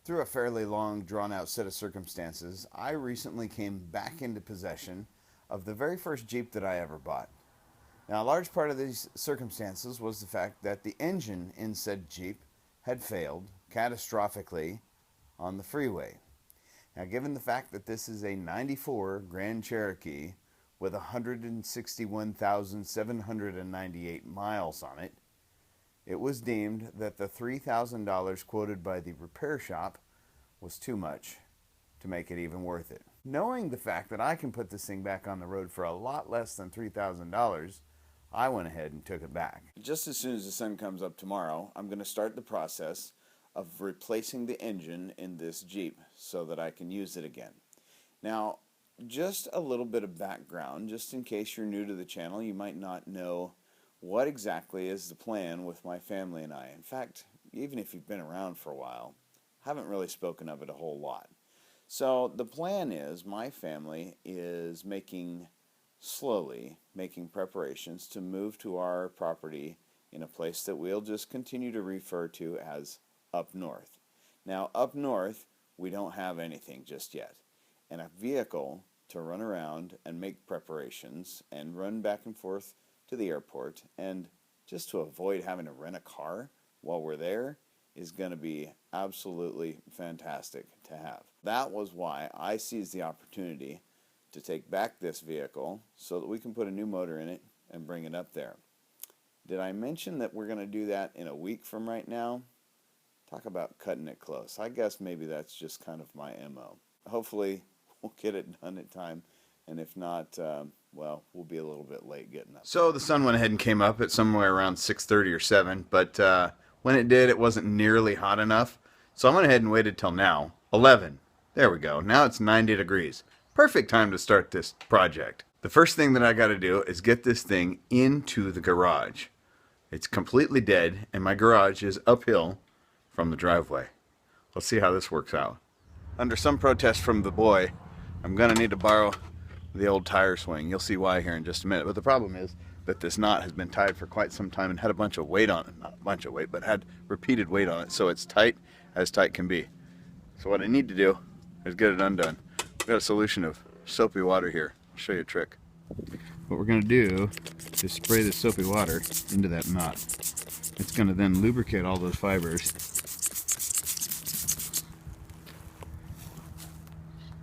Through a fairly long, drawn-out set of circumstances, I recently came back into possession of the very first Jeep that I ever bought. Now, a large part of these circumstances was the fact that the engine in said Jeep had failed catastrophically on the freeway. Now, given the fact that this is a 94 Grand Cherokee with 161,798 miles on it, it was deemed that the $3,000 quoted by the repair shop was too much to make it even worth it. Knowing the fact that I can put this thing back on the road for a lot less than $3,000, I went ahead and took it back. Just as soon as the sun comes up tomorrow, I'm going to start the process of replacing the engine in this Jeep so that I can use it again. Now, just a little bit of background, just in case you're new to the channel, you might not know what exactly is the plan with my family and I. In fact, even if you've been around for a while, I haven't really spoken of it a whole lot. So the plan is my family is slowly making preparations to move to our property in a place that we'll just continue to refer to as up north. Now, up north, we don't have anything just yet. And a vehicle to run around and make preparations and run back and forth to the airport, and just to avoid having to rent a car while we're there, is going to be absolutely fantastic to have. That was why I seized the opportunity to take back this vehicle so that we can put a new motor in it and bring it up there. Did I mention that we're going to do that in a week from right now? Talk about cutting it close. I guess maybe that's just kind of my MO. Hopefully we'll get it done in time, and if not, well, we'll be a little bit late getting up. So the sun went ahead and came up at somewhere around 6:30 or 7, but when it did, it wasn't nearly hot enough. So I went ahead and waited till now, 11. There we go. Now it's 90 degrees. Perfect time to start this project. The first thing that I got to do is get this thing into the garage. It's completely dead, and my garage is uphill from the driveway. Let's see how this works out. Under some protest from the boy, I'm going to need to borrow the old tire swing. You'll see why here in just a minute. But the problem is that this knot has been tied for quite some time and had a bunch of weight on it. Not a bunch of weight, but had repeated weight on it. So it's tight as tight can be. So what I need to do is get it undone. I've got a solution of soapy water here. I'll show you a trick. What we're going to do is spray the soapy water into that knot. It's going to then lubricate all those fibers,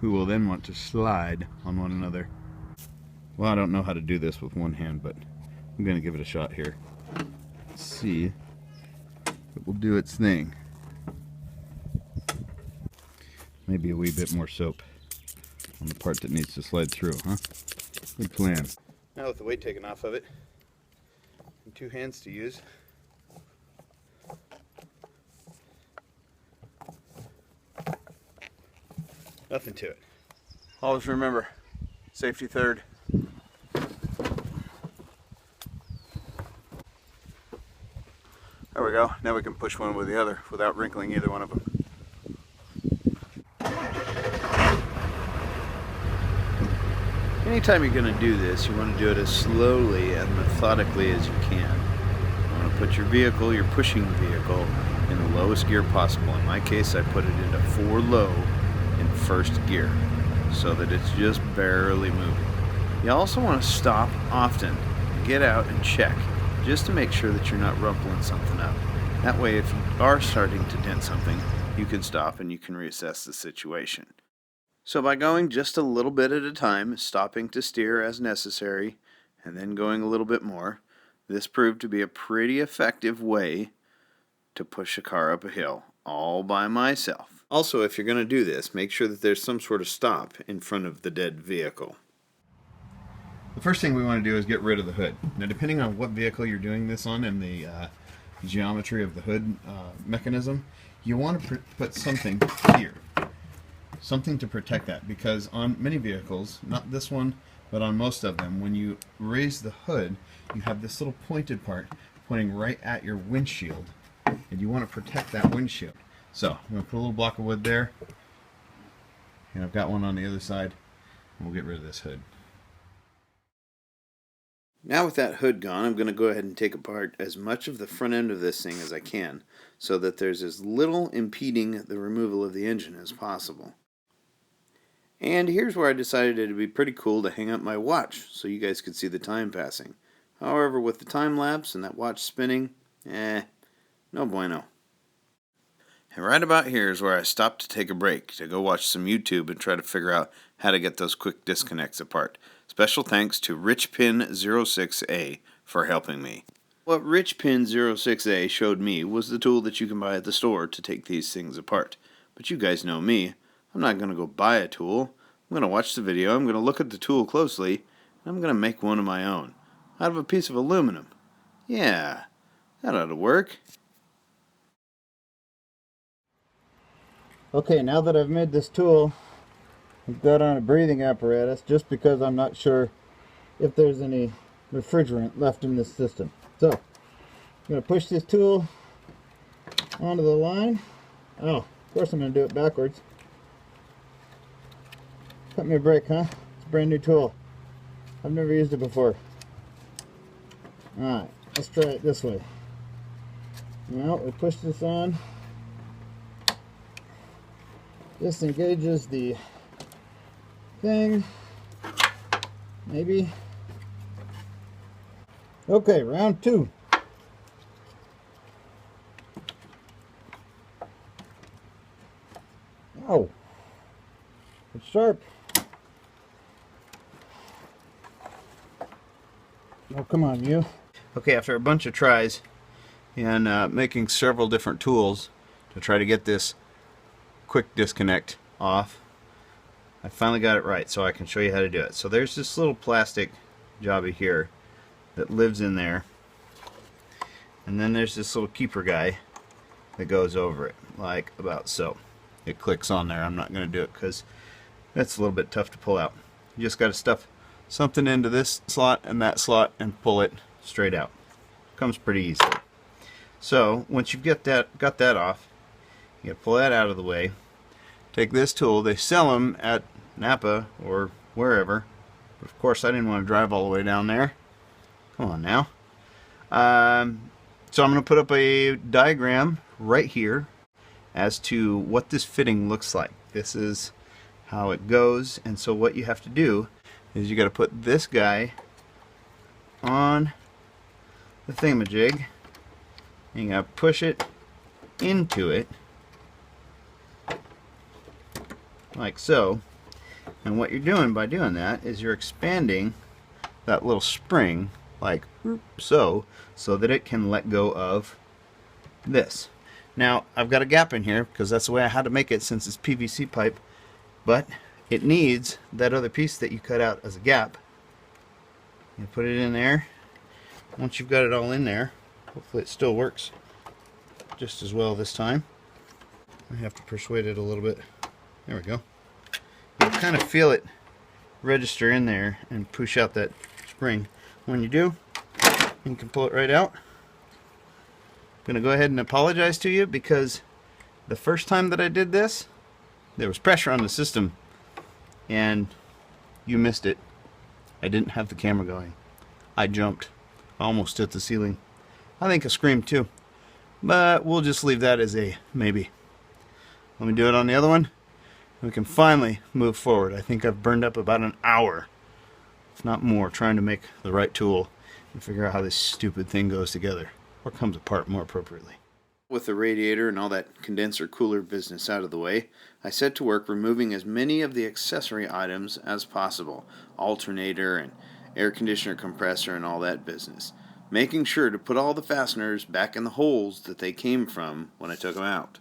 who will then want to slide on one another. Well, I don't know how to do this with one hand, but I'm going to give it a shot here. Let's see if it will do its thing. Maybe a wee bit more soap on the part that needs to slide through, huh? Good plan. Now with the weight taken off of it, and two hands to use, nothing to it. Always remember, safety third. There we go. Now we can push one with the other without wrinkling either one of them. Anytime you're going to do this, you want to do it as slowly and methodically as you can. You want to put your vehicle, your pushing vehicle, in the lowest gear possible. In my case, I put it into 4 low in first gear so that it's just barely moving. You also want to stop often, get out and check, just to make sure that you're not rumpling something up. That way, if you are starting to dent something, you can stop and you can reassess the situation. So by going just a little bit at a time, stopping to steer as necessary, and then going a little bit more, this proved to be a pretty effective way to push a car up a hill, all by myself. Also, if you're going to do this, make sure that there's some sort of stop in front of the dead vehicle. The first thing we want to do is get rid of the hood. Now, depending on what vehicle you're doing this on and the geometry of the hood mechanism, you want to put something here. Something to protect that, because on many vehicles, not this one, but on most of them, when you raise the hood, you have this little pointed part pointing right at your windshield, and you want to protect that windshield. So I'm going to put a little block of wood there, and I've got one on the other side, and we'll get rid of this hood. Now with that hood gone, I'm going to go ahead and take apart as much of the front end of this thing as I can, so that there's as little impeding the removal of the engine as possible. And here's where I decided it'd be pretty cool to hang up my watch so you guys could see the time passing. However, with the time lapse and that watch spinning, no bueno. And right about here is where I stopped to take a break to go watch some YouTube and try to figure out how to get those quick disconnects apart. Special thanks to RichPin06A for helping me. What RichPin06A showed me was the tool that you can buy at the store to take these things apart. But you guys know me. I'm not going to go buy a tool. I'm going to watch the video, I'm going to look at the tool closely, and I'm going to make one of my own. Out of a piece of aluminum. Yeah, that ought to work. Okay, now that I've made this tool, I've got on a breathing apparatus just because I'm not sure if there's any refrigerant left in this system. So, I'm going to push this tool onto the line. Oh, of course I'm going to do it backwards. Cut me a break, huh? It's a brand new tool. I've never used it before. Alright, let's try it this way. Now, we push this on. This engages the thing. Maybe. Okay, round two. Oh, it's sharp. Oh, come on, you. Okay, after a bunch of tries and making several different tools to try to get this quick disconnect off, I finally got it right, so I can show you how to do it. So there's this little plastic jobby here that lives in there, and then there's this little keeper guy that goes over it, like about so. It clicks on there. I'm not going to do it because that's a little bit tough to pull out. You just got to stuff something into this slot and that slot and pull it straight out. Comes pretty easily. So once you've got that off, you got to pull that out of the way. Take this tool. They sell them at Napa or wherever. But of course I didn't want to drive all the way down there. Come on now. So I'm going to put up a diagram right here as to what this fitting looks like. This is how it goes, and so what you have to do is you got to put this guy on the thingamajig, and you got to push it into it like so. And what you're doing by doing that is you're expanding that little spring like so that it can let go of this. Now I've got a gap in here because that's the way I had to make it since it's PVC pipe, but it needs that other piece that you cut out as a gap. You put it in there. Once you've got it all in there, hopefully it still works just as well this time. I have to persuade it a little bit. There we go. You'll kind of feel it register in there and push out that spring. When you do, you can pull it right out. I'm going to go ahead and apologize to you because the first time that I did this, there was pressure on the system and you missed it. I didn't have the camera going. I jumped. Almost hit the ceiling. I think I screamed too. But we'll just leave that as a maybe. Let me do it on the other one. We can finally move forward. I think I've burned up about an hour, if not more, trying to make the right tool and figure out how this stupid thing goes together, or comes apart more appropriately. With the radiator and all that condenser cooler business out of the way, I set to work removing as many of the accessory items as possible, alternator and air conditioner compressor and all that business, making sure to put all the fasteners back in the holes that they came from when I took them out.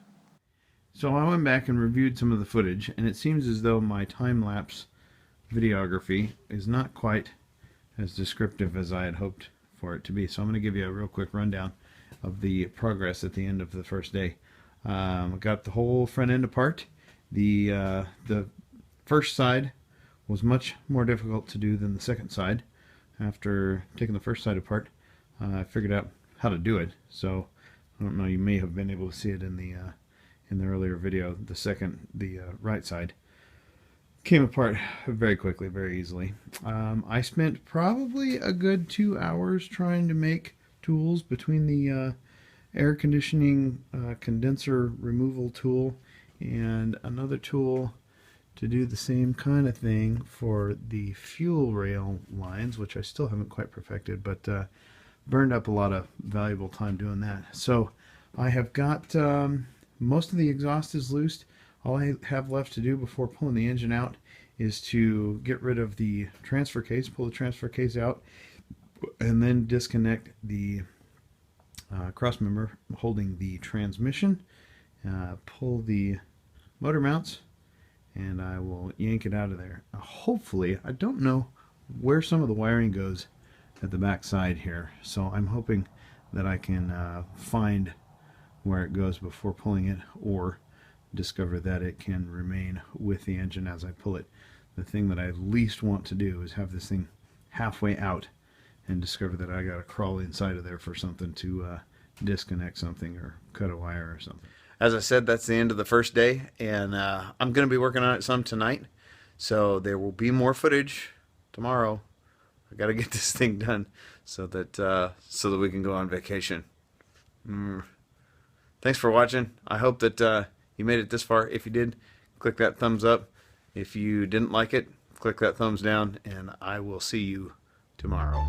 So I went back and reviewed some of the footage, and it seems as though my time-lapse videography is not quite as descriptive as I had hoped for it to be. So I'm going to give you a real quick rundown of the progress at the end of the first day. I got the whole front end apart. The first side was much more difficult to do than the second side. After taking the first side apart, I figured out how to do it. So I don't know, you may have been able to see it in the earlier video. The right side. came apart very quickly, very easily. I spent probably a good 2 hours trying to make tools between the air conditioning condenser removal tool and another tool to do the same kind of thing for the fuel rail lines, which I still haven't quite perfected, but burned up a lot of valuable time doing that. So I have got most of the exhaust is loosed. All I have left to do before pulling the engine out is to get rid of the transfer case, pull the transfer case out, and then disconnect the cross member holding the transmission, pull the motor mounts, and I will yank it out of there. Hopefully, I don't know where some of the wiring goes at the back side here, so I'm hoping that I can find where it goes before pulling it, or discover that it can remain with the engine as I pull it. The thing that I least want to do is have this thing halfway out and discover that I got to crawl inside of there for something to disconnect something or cut a wire or something. As I said, that's the end of the first day, and I'm going to be working on it some tonight, so there will be more footage tomorrow. I got to get this thing done so that we can go on vacation. Thanks for watching. I hope that you made it this far. If you did, click that thumbs up. If you didn't like it, click that thumbs down, and I will see you tomorrow.